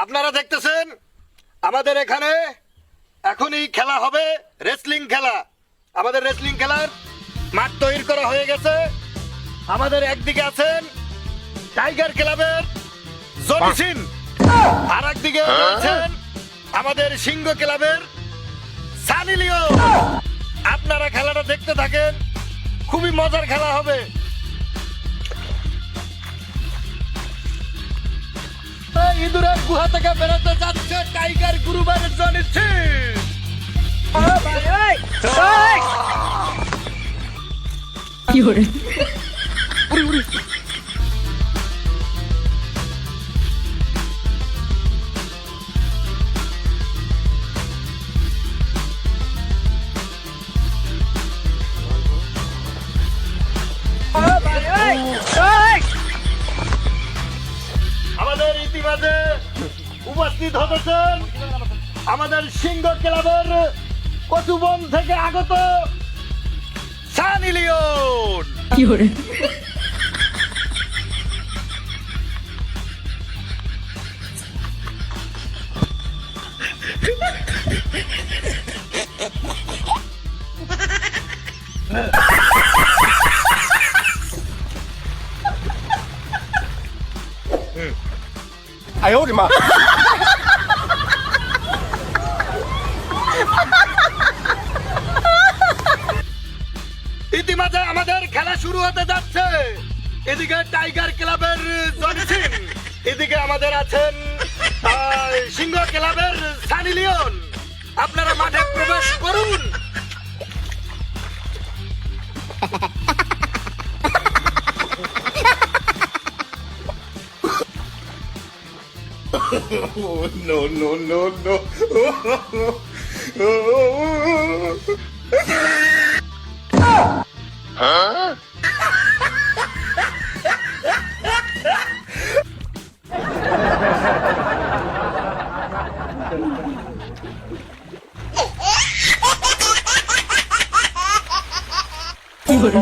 আপনারা দেখতেছেন আমাদের এখানে এখনই খেলা হবে রেসলিং খেলা। আমাদের রেসলিং খেলার মাঠ তৈরি করা হয়ে গেছে। আমাদের একদিকে আছেন টাইগার ক্লাবের জনি সিং, আর একদিকে রয়েছেন আমাদের সিংহ ক্লাবের সানি লিওন। আপনারা খেলাটা দেখতে থাকেন, খুবই মজার খেলা হবে। ইঁদুরের গুহা থেকে বেরোতে যাচ্ছে টাইগার গ্রুপের জনি সিং। কি করে আমাদের ইতিমধ্যে উপস্থিত হতেছেন আমাদের সিংহ ক্লাবের কচুবন থেকে আগত সানি লিওন। কি করে ইতিমধ্যে আমাদের খেলা শুরু হতে যাচ্ছে। এদিকে টাইগার ক্লাবের জনি সিং, এদিকে আমাদের আছেন সিংহ ক্লাবের সানি লিওন। আপনারা মাঠে প্রবেশ করুন। কি করে